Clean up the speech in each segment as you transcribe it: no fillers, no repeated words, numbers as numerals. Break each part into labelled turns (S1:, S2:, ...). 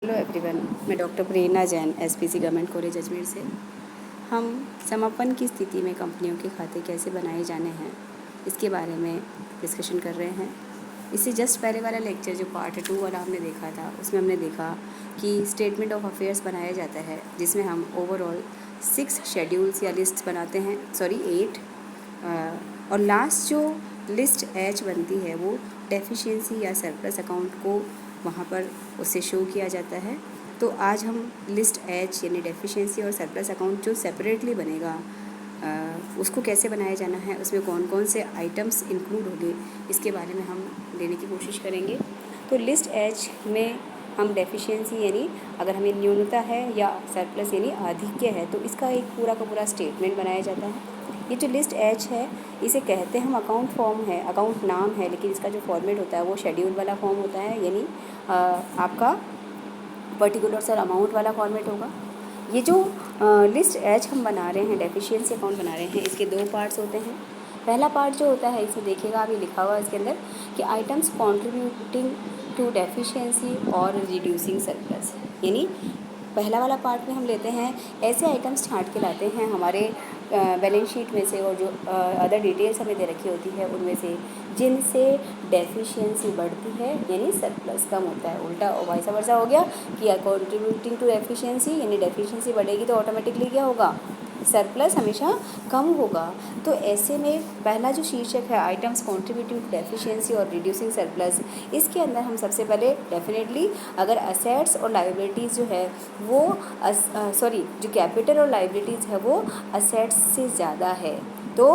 S1: Hello everyone, मैं doctor Prerna Jain SPC government college Ajmer से। हम समापन की स्थिति में कंपनियों के खाते कैसे बनाए जाने हैं इसके बारे में डिस्कशन कर रहे हैं। इससे जस्ट पहले वाला लेक्चर जो पार्ट 2 वाला हमने देखा था, उसमें हमने देखा कि स्टेटमेंट ऑफ अफेयर्स बनाया जाता है, जिसमें हम ओवरऑल 6 शेड्यूल्स या लिस्ट बनाते हैं, 8। और लास्ट जो लिस्ट एच बनती है वो डेफिशिएंसी या सरप्लस अकाउंट को वहाँ पर उसे शो किया जाता है। तो आज हम लिस्ट एच यानी डेफिशिएंसी और सरप्लस अकाउंट जो सेपरेटली बनेगा उसको कैसे बनाया जाना है, उसमें कौन कौन से आइटम्स इंक्लूड होंगे, इसके बारे में हम लेने की कोशिश करेंगे। तो लिस्ट एच में हम डेफिशिएंसी यानी अगर हमें न्यूनता है या सरप्लस यानी आधिक्य है तो इसका एक पूरा का पूरा स्टेटमेंट बनाया जाता है। ये जो लिस्ट एच है इसे कहते हैं हम अकाउंट फॉर्म है, अकाउंट नाम है, लेकिन इसका जो फॉर्मेट होता है वो शेड्यूल वाला फॉर्म होता है, यानी आपका पर्टिकुलर्स और अमाउंट वाला फॉर्मेट होगा। ये जो लिस्ट एच हम बना रहे हैं, डेफिशिएंसी अकाउंट बना रहे हैं, इसके 2 पार्ट्स होते हैं। पहला पार्ट जो होता है इसे देखिएगा, अभी लिखा हुआ है इसके अंदर कि आइटम्स कॉन्ट्रीब्यूटिंग टू डेफिशिएंसी और रिड्यूसिंग सरप्लस, यानी पहला वाला पार्ट में हम लेते हैं ऐसे आइटम्स छांट के लाते हैं हमारे बैलेंस शीट में से, और जो अदर डिटेल्स हमें दे रखी होती है उनमें से, जिनसे डेफिशिएंसी बढ़ती है यानी सरप्लस कम होता है। उल्टा वैसा वर्सा हो गया कि कंट्रीब्यूटिंग टू डेफिशिएंसी यानी डेफिशिएंसी बढ़ेगी तो ऑटोमेटिकली क्या होगा, सरप्लस हमेशा कम होगा। तो ऐसे में पहला जो शीर्षक है आइटम्स कॉन्ट्रीब्यूटिंग टू डेफिशिएंसी और रिड्यूसिंग सरप्लस, इसके अंदर हम सबसे पहले डेफिनेटली अगर असेट्स और लाइबिलिटीज़ जो है वो जो कैपिटल और लाइबिलिटीज़ है वो असेट्स से ज़्यादा है तो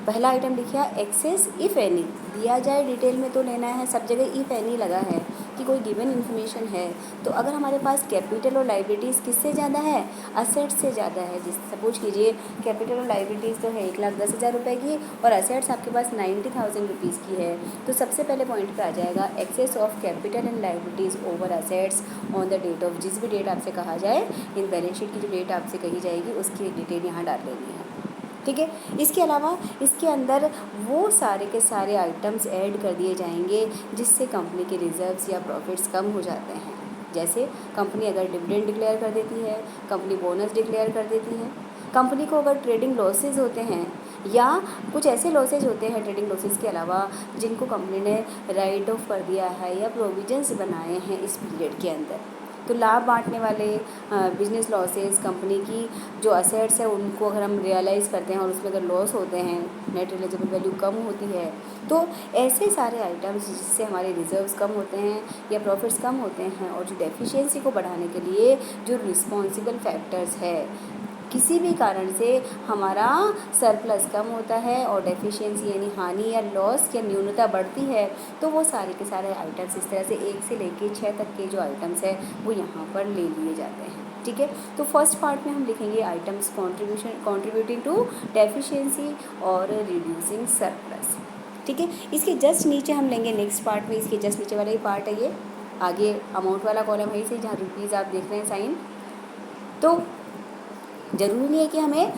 S1: पहला आइटम लिखिए एक्सेस इफ़ एनी, दिया जाए डिटेल में तो लेना है, सब जगह इफ़ एनी लगा है कि कोई गिवन इन्फॉर्मेशन है। तो अगर हमारे पास कैपिटल और लाइबिलिटीज़ किससे ज़्यादा है, असेट्स से ज़्यादा है। जिस सपोज कीजिए कैपिटल और लाइबिलिटीज़ तो है 1,10,000 रुपये की और असेट्स आपके पास 90,000 रुपीज़ की है, तो सबसे पहले पॉइंट पे आ जाएगा excess of capital and liabilities over assets on the date of, जिस भी डेट आपसे कहा जाए, इन बैलेंस शीट की जो डेट आपसे कही जाएगी उसकी डिटेल यहाँ डाल लेनी है, ठीक है। इसके अलावा इसके अंदर वो सारे के सारे आइटम्स ऐड कर दिए जाएंगे जिससे कंपनी के रिजर्व्स या प्रॉफिट्स कम हो जाते हैं। जैसे कंपनी अगर डिविडेंड डिक्लेयर कर देती है, कंपनी बोनस डिक्लेयर कर देती है, कंपनी को अगर ट्रेडिंग लॉसेज होते हैं या कुछ ऐसे लॉसेज होते हैं ट्रेडिंग लॉसेज के अलावा जिनको कंपनी ने राइट ऑफ कर दिया है या प्रोविजंस बनाए हैं इस पीरियड के अंदर, तो लाभ बांटने वाले बिजनेस लॉसेस, कंपनी की जो असेट्स है उनको अगर हम रियलाइज़ करते हैं और उसमें अगर लॉस होते हैं, नेट रिलीजेबल वैल्यू कम होती है, तो ऐसे सारे आइटम्स जिससे हमारे रिजर्व्स कम होते हैं या प्रॉफिट्स कम होते हैं और जो डेफिशिएंसी को बढ़ाने के लिए जो रिस्पॉन्सिबल फैक्टर्स है, किसी भी कारण से हमारा सरप्लस कम होता है और डेफिशिएंसी यानी हानि या लॉस या न्यूनता बढ़ती है, तो वो सारे के सारे आइटम्स इस तरह से 1 से लेकर 6 तक के जो आइटम्स है वो यहाँ पर ले लिए जाते हैं, ठीक है। तो फर्स्ट पार्ट में हम लिखेंगे आइटम्स कॉन्ट्रीब्यूटिंग टू डेफिशिएंसी और रिड्यूसिंग सरप्लस, ठीक है। इसके जस्ट नीचे हम लेंगे नेक्स्ट पार्ट में, इसके जस्ट नीचे वाला ही पार्ट है ये, आगे अमाउंट वाला कॉलम है इसे, जहाँ रुपीज़ आप देख रहे हैं साइन। तो ज़रूरी नहीं है कि हमें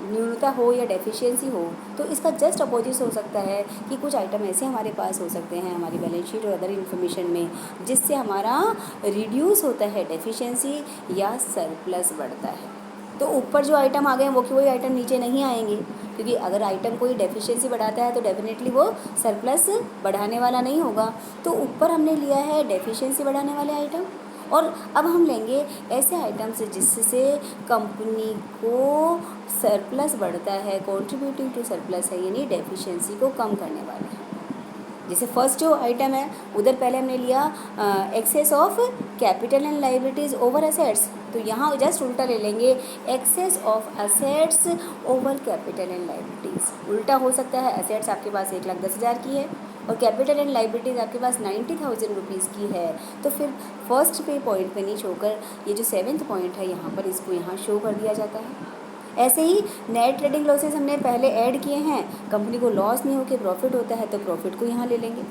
S1: न्यूनता हो या डेफिशिएंसी हो, तो इसका जस्ट अपोजिट हो सकता है कि कुछ आइटम ऐसे हमारे पास हो सकते हैं हमारी बैलेंस शीट और अदर इन्फॉर्मेशन में जिससे हमारा रिड्यूस होता है डेफिशिएंसी या सरप्लस बढ़ता है। तो ऊपर जो आइटम आ गए हैं वो कि वही आइटम नीचे नहीं आएंगे, क्योंकि अगर आइटम कोई डेफिशिएंसी बढ़ाता है तो डेफिनेटली वो सरप्लस बढ़ाने वाला नहीं होगा। तो ऊपर हमने लिया है डेफिशिएंसी बढ़ाने वाले आइटम, और अब हम लेंगे ऐसे आइटम्स जिससे कंपनी को सरप्लस बढ़ता है, कंट्रीब्यूटिंग टू सरप्लस है, यानी डेफिशिएंसी को कम करने वाले हैं। जैसे फर्स्ट जो आइटम है उधर पहले हमने लिया excess of capital and liabilities over assets, तो यहाँ जस्ट उल्टा ले लेंगे excess of assets over capital and liabilities. उल्टा हो सकता है, असेट्स आपके पास 1,10,000 की है और कैपिटल एंड लाइबिलिटीज़ आपके पास 90,000 रुपीज़ की है, तो फिर फर्स्ट पे पॉइंट पे नहीं छोड़कर ये जो 7th पॉइंट है यहाँ पर इसको यहाँ शो कर दिया जाता है। ऐसे ही नेट ट्रेडिंग लॉसेस हमने पहले ऐड किए हैं, कंपनी को लॉस नहीं होकर प्रॉफिट होता है तो प्रॉफिट को यहाँ ले लेंगे।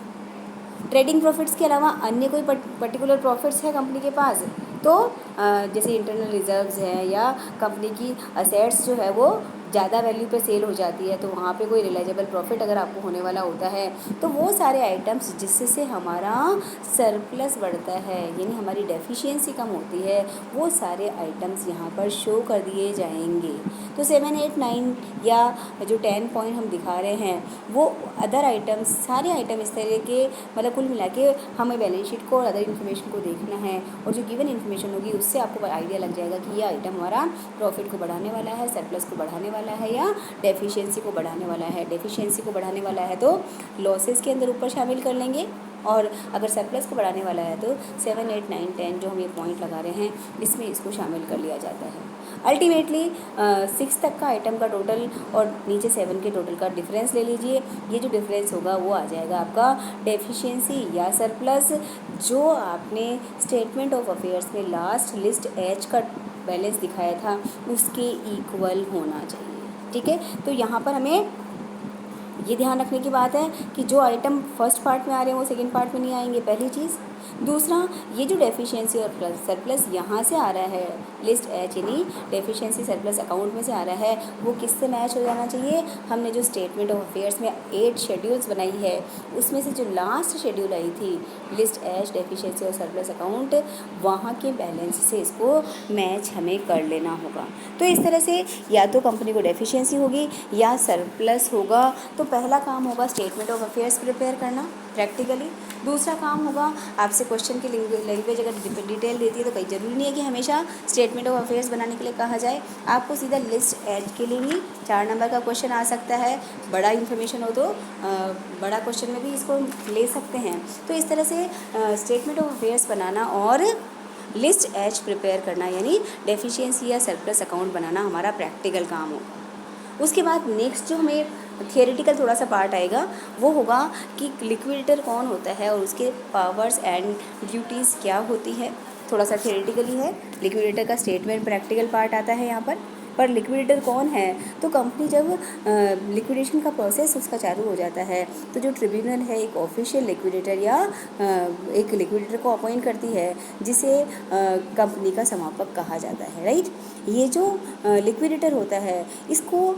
S1: ट्रेडिंग प्रॉफिट्स के अलावा अन्य कोई पर्टिकुलर प्रॉफिट्स है कंपनी के पास, तो जैसे इंटरनल रिजर्व्स है या कंपनी की असेट्स जो है वो ज़्यादा वैल्यू पे सेल हो जाती है, तो वहाँ पे कोई रियलाइजेबल प्रॉफिट अगर आपको होने वाला होता है, तो वो सारे आइटम्स जिससे हमारा सरप्लस बढ़ता है, यानी हमारी डेफिशिएंसी कम होती है, वो सारे आइटम्स यहाँ पर शो कर दिए जाएंगे। तो 7, 8, 9 या जो 10 पॉइंट हम दिखा रहे हैं, वो अदर आइटम्स, सारे आइटम इस तरह के, मतलब कुल मिला के हमें बैलेंस शीट को और अदर इन्फॉर्मेशन को देखना है, और जो गिवन इन्फॉर्मेशन होगी उससे आपको आइडिया लग जाएगा कि ये आइटम हमारा प्रॉफिट को बढ़ाने वाला है, सरप्लस को बढ़ाने वाला है, या डेफिशिएंसी को बढ़ाने वाला है। डेफिशिएंसी को बढ़ाने वाला है तो लॉसेस के अंदर ऊपर शामिल कर लेंगे, और अगर सरप्लस को बढ़ाने वाला है तो 7, 8, 9, 10 जो हम ये पॉइंट लगा रहे हैं, इसमें इसको शामिल कर लिया जाता है। अल्टीमेटली 6 तक का आइटम का टोटल और नीचे 7 के टोटल का डिफरेंस ले लीजिए। ये जो डिफरेंस होगा वो आ जाएगा आपका डेफिशिएंसी या सरप्लस, जो आपने स्टेटमेंट ऑफ अफेयर्स में लास्ट लिस्ट एच का बैलेंस दिखाया था उसके इक्वल होना चाहिए। ठीक है, तो यहाँ पर हमें ये ध्यान रखने की बात है कि जो आइटम फर्स्ट पार्ट में आ रहे हैं वो सेकंड पार्ट में नहीं आएंगे, पहली चीज़। दूसरा, ये जो डेफिशिएंसी और सरप्लस यहाँ से आ रहा है, लिस्ट एच यानी डेफिशिएंसी सरप्लस अकाउंट में से आ रहा है, वो किससे मैच हो जाना चाहिए? हमने जो स्टेटमेंट ऑफ अफेयर्स में 8 शेड्यूल्स बनाई है, उसमें से जो लास्ट शेड्यूल आई थी लिस्ट एच डेफिशिएंसी और सरप्लस अकाउंट, वहाँ के बैलेंस से इसको मैच हमें कर लेना होगा। तो इस तरह से या तो कंपनी को डेफिशिएंसी होगी या सरप्लस होगा, तो पहला काम होगा स्टेटमेंट ऑफ अफेयर्स प्रिपेयर करना प्रैक्टिकली। दूसरा काम होगा, आपसे क्वेश्चन की लैंग्वेज अगर डिटेल देती है तो कहीं ज़रूरी नहीं है कि हमेशा स्टेटमेंट ऑफ अफेयर्स बनाने के लिए कहा जाए, आपको सीधा लिस्ट एच के लिए भी 4 नंबर का क्वेश्चन आ सकता है। बड़ा इन्फॉर्मेशन हो तो बड़ा क्वेश्चन में भी इसको ले सकते हैं। तो इस तरह से स्टेटमेंट ऑफ अफेयर्स बनाना और लिस्ट एच प्रिपेयर करना, यानी डेफिशिएंसी या सरप्लस अकाउंट बनाना हमारा प्रैक्टिकल काम होगा। उसके बाद नेक्स्ट जो हमें थियोरेटिकल थोड़ा सा पार्ट आएगा, वो होगा कि लिक्विडेटर कौन होता है और उसके पावर्स एंड ड्यूटीज़ क्या होती है। थोड़ा सा थियोरेटिकली है, लिक्विडेटर का स्टेटमेंट प्रैक्टिकल पार्ट आता है यहाँ पर लिक्विडेटर कौन है? तो कंपनी जब लिक्विडेशन का प्रोसेस उसका चालू हो जाता है, तो जो ट्रिब्यूनल है एक ऑफिशियल लिक्विडेटर या एक लिक्विडेटर को अपॉइंट करती है, जिसे कंपनी का समापक कहा जाता है, राइट। ये जो लिक्विडेटर होता है, इसको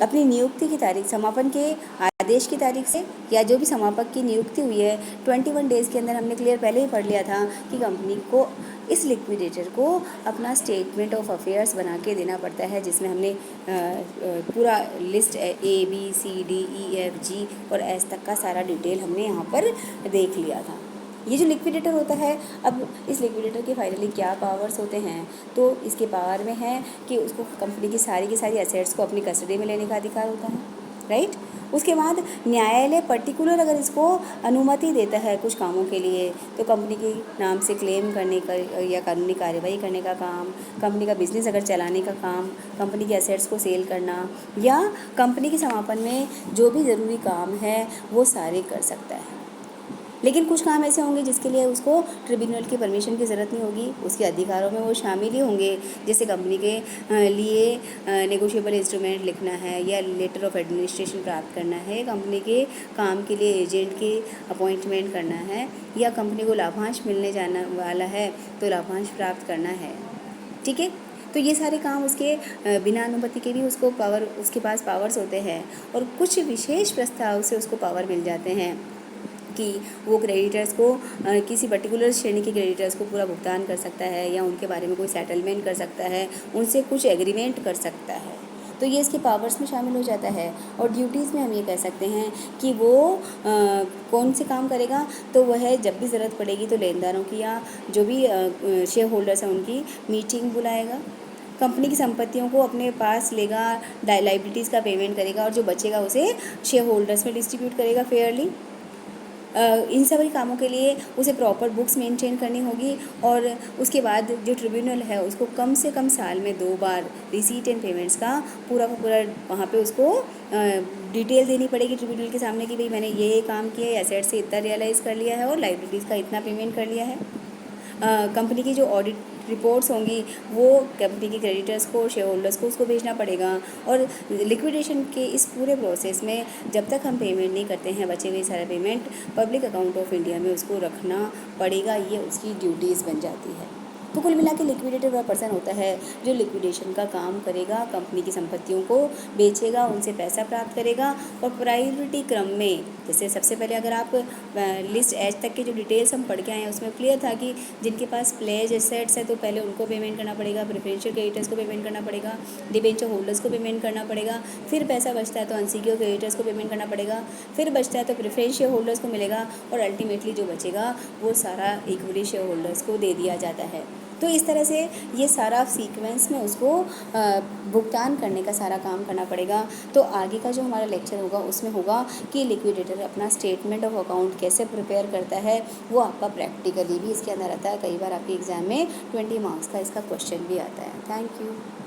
S1: अपनी नियुक्ति की तारीख, समापन के आदेश की तारीख से, या जो भी समापक की नियुक्ति हुई है 21 डेज़ के अंदर, हमने क्लियर पहले ही पढ़ लिया था कि कंपनी को इस लिक्विडेटर को अपना स्टेटमेंट ऑफ अफेयर्स बना के देना पड़ता है, जिसमें हमने पूरा लिस्ट ABCDEFG और S तक का सारा डिटेल हमने यहाँ पर देख लिया था। ये जो लिक्विडेटर होता है, अब इस लिक्विडेटर के फाइनली क्या पावर्स होते हैं? तो इसके पावर में है कि उसको कंपनी की सारी एसेट्स को अपनी कस्टडी में लेने का अधिकार होता है, राइट। उसके बाद न्यायालय पर्टिकुलर अगर इसको अनुमति देता है कुछ कामों के लिए, तो कंपनी के नाम से क्लेम करने का या कानूनी कार्यवाही करने का काम, कंपनी का बिजनेस अगर चलाने का काम, कंपनी के एसेट्स को सेल करना, या कंपनी के समापन में जो भी ज़रूरी काम है वो सारे कर सकता है। लेकिन कुछ काम ऐसे होंगे जिसके लिए उसको ट्रिब्यूनल की परमिशन की ज़रूरत नहीं होगी, उसके अधिकारों में वो शामिल ही होंगे। जैसे कंपनी के लिए नेगोशिएबल इंस्ट्रूमेंट लिखना है, या लेटर ऑफ एडमिनिस्ट्रेशन प्राप्त करना है, कंपनी के काम के लिए एजेंट की अपॉइंटमेंट करना है, या कंपनी को लाभांश मिलने जाना वाला है तो लाभांश प्राप्त करना है। ठीक है, तो ये सारे काम उसके बिना अनुमति के भी उसके पास पावर्स होते हैं, और कुछ विशेष प्रस्ताव से उसको पावर मिल जाते हैं कि वो क्रेडिटर्स को किसी पर्टिकुलर श्रेणी के क्रेडिटर्स को पूरा भुगतान कर सकता है, या उनके बारे में कोई सेटलमेंट कर सकता है, उनसे कुछ एग्रीमेंट कर सकता है। तो ये इसके पावर्स में शामिल हो जाता है। और ड्यूटीज़ में हम ये कह सकते हैं कि वो कौन से काम करेगा, तो वह जब भी ज़रूरत पड़ेगी तो लेनदारों की या जो भी शेयर होल्डर्स हैं उनकी मीटिंग बुलाएगा, कंपनी की संपत्तियों को अपने पास लेगा, लाइबिलिटीज़ का पेमेंट करेगा, और जो बचेगा उसे शेयर होल्डर्स में डिस्ट्रीब्यूट करेगा फेयरली। इन सभी कामों के लिए उसे प्रॉपर बुक्स मेंटेन करनी होगी, और उसके बाद जो ट्रिब्यूनल है उसको कम से कम साल में 2 बार रिसीट एंड पेमेंट्स का पूरा वहाँ पे उसको डिटेल देनी पड़ेगी ट्रिब्यूनल के सामने कि भाई मैंने ये काम किया है, एसेट से इतना रियलाइज़ कर लिया है और लाइबिलिटीज़ का इतना पेमेंट कर लिया है। कंपनी की जो ऑडिट रिपोर्ट्स होंगी वो कंपनी के क्रेडिटर्स को, शेयर होल्डर्स को उसको भेजना पड़ेगा। और लिक्विडेशन के इस पूरे प्रोसेस में जब तक हम पेमेंट नहीं करते हैं, बचे हुए सारा payment public account of India में उसको रखना पड़ेगा, ये उसकी ड्यूटीज़ बन जाती है। तो कुल मिला के लिक्विडेटर वह पर्सन होता है जो लिक्विडेशन का काम करेगा, कंपनी की संपत्तियों को बेचेगा, उनसे पैसा प्राप्त करेगा और प्रायोरिटी क्रम में, जैसे सबसे पहले अगर आप लिस्ट एच तक के जो डिटेल्स हम पढ़ के आए हैं उसमें क्लियर था कि जिनके पास प्लेज एसेट्स है तो पहले उनको पेमेंट करना पड़ेगा, प्रेफरेंशियल क्रेडिटर्स को पेमेंट करना पड़ेगा, डिबेंचर होल्डर्स को पेमेंट करना पड़ेगा, फिर पैसा बचता है तो अनसिक्योर्ड क्रेडिटर्स को पेमेंट करना पड़ेगा, फिर बचता है तो प्रेफरेंस शेयर होल्डर्स को मिलेगा और अल्टीमेटली जो बचेगा वो सारा इक्विटी शेयर होल्डर्स को दे दिया जाता है। तो इस तरह से ये सारा सीक्वेंस में उसको भुगतान करने का सारा काम करना पड़ेगा। तो आगे का जो हमारा लेक्चर होगा उसमें होगा कि लिक्विडेटर अपना स्टेटमेंट ऑफ अकाउंट कैसे प्रिपेयर करता है, वो आपका प्रैक्टिकली भी इसके अंदर आता है। कई बार आपके एग्ज़ाम में 20 मार्क्स का इसका क्वेश्चन भी आता है। Thank you.